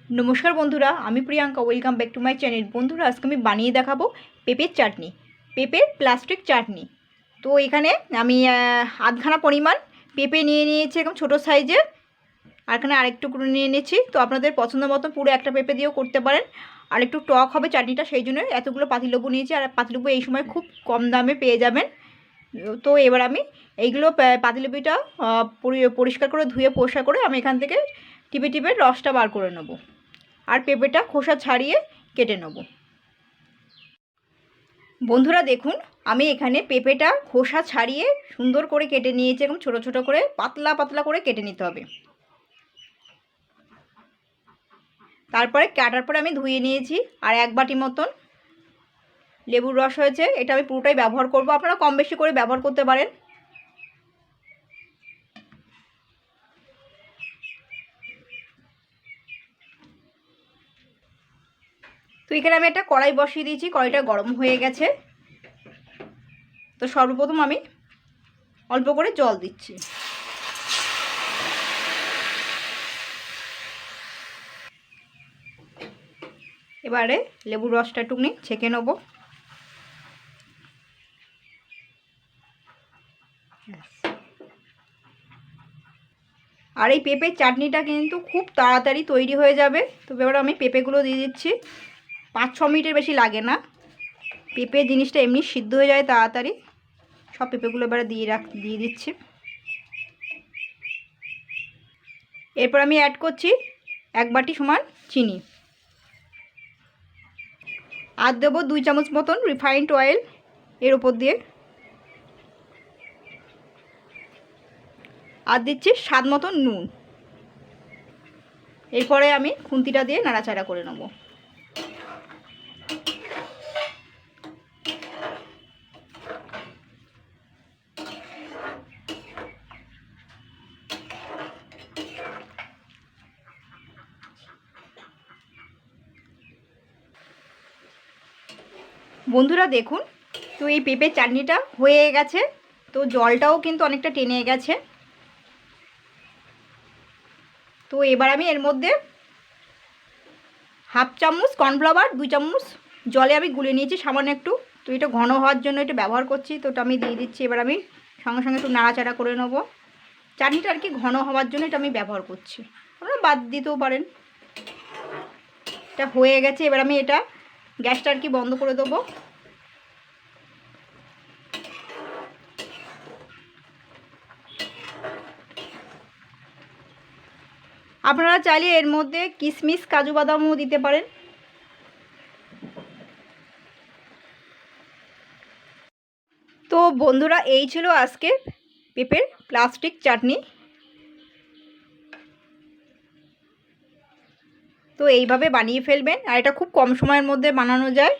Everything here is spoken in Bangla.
नमस्कार बंधुरा आमी Priyanka welcome back to my channel. बंधुरा आज के बानिए देखाबो paper chutney, paper plastic chutney. तो एखाने आमी आधखाना परिमाण पेपे निये नियेछि एकदम छोटो साइजेर, और एखाने आरेकटुकु निये निয়েছি। तो आपनादेर पछंद मतो पुरो एकटा पेपे दिएও करते पारेन, और एकटु टक होबे चाटनिटा, सेई जोन्नो एतगुलो पातिलेबु निয়েছি। और पातिलेबु এই সময় खूब कम दामे পেয়ে যাবেন। तो एबार आमी এইগুলো পাতিলেবুটা পরিষ্কার করে ধুয়ে পরিষ্কার করে আমি এখান থেকে টিপে টিপে রসটা বার করে নেব, আর পেঁপেটা খোসা ছাড়িয়ে কেটে নেব। বন্ধুরা দেখুন আমি এখানে পেঁপেটা খোসা ছাড়িয়ে সুন্দর করে কেটে নিয়েছি। এবং ছোট ছোট করে পাতলা পাতলা করে কেটে নিতে হবে। তারপরে কাটার পরে আমি ধুয়ে নিয়েছি। আর এক বাটি মতন লেবুর রস হয়েছে, এটা আমি পুরোটাই ব্যবহার করব। আপনারা কম বেশি করে ব্যবহার করতে পারেন। তো এখানে আমি একটা কড়াই বসিয়ে দিয়েছি, কড়াইটা গরম হয়ে গেছে। তো সর্বপ্রথম আমি অল্প করে জল দিচ্ছি। এবারে লেবুর রসটা একটুখানি ছেঁকে নেব। আর এই পেঁপের চাটনিটা কিন্তু খুব তাড়াতাড়ি তৈরি হয়ে যাবে। তো এবার আমি পেঁপেগুলো দিয়ে দিচ্ছি। 5-6 মিনিটের বেশি লাগে না, পেঁপে জিনিসটা এমনি সিদ্ধ হয়ে যায় তাড়াতাড়ি। সব পেঁপেগুলো এবারে দিয়ে দিচ্ছি। এরপর আমি অ্যাড করছি 1 বাটি সমান চিনি, আর দেবো 2 চামচ মতন রিফাইন্ড অয়েল এর উপর দিয়ে, আর দিচ্ছি স্বাদ মতন নুন। এরপরে আমি খুন্তিটা দিয়ে নাড়াচাড়া করে নেব। বন্ধুরা দেখুন তো এই পেঁপের চাটনিটা হয়ে গেছে। তো জলটাও কিন্তু অনেকটা টেনে গেছে। তো এবার আমি এর মধ্যে 1/2 চামচ কর্নফ্লাওয়ার 2 চামচ জলে আমি গুলে নিয়েছি সামান্য একটু। তো এটা ঘন হওয়ার জন্য এটা ব্যবহার করছি। তো এটা আমি দিয়ে দিচ্ছি। এবার আমি সঙ্গে সঙ্গে একটু নাড়াচাড়া করে নেব। চাটনিটা আর কি ঘন হওয়ার জন্য এটা আমি ব্যবহার করছি, আপনারা বাদ দিতেও পারেন। এটা হয়ে গেছে। এবার আমি এটা গ্যাসটা আর কি বন্ধ করে দেবো। আপনারা চাইলে এর মধ্যে কিশমিশ কাজু বাদামও দিতে পারেন। তো বন্ধুরা এই ছিল আজকে পেঁপের প্লাস্টিক চাটনি। তো এইভাবে বানিয়ে ফেলবেন, আর এটা খুব কম সময়ের মধ্যে বানানো যায়।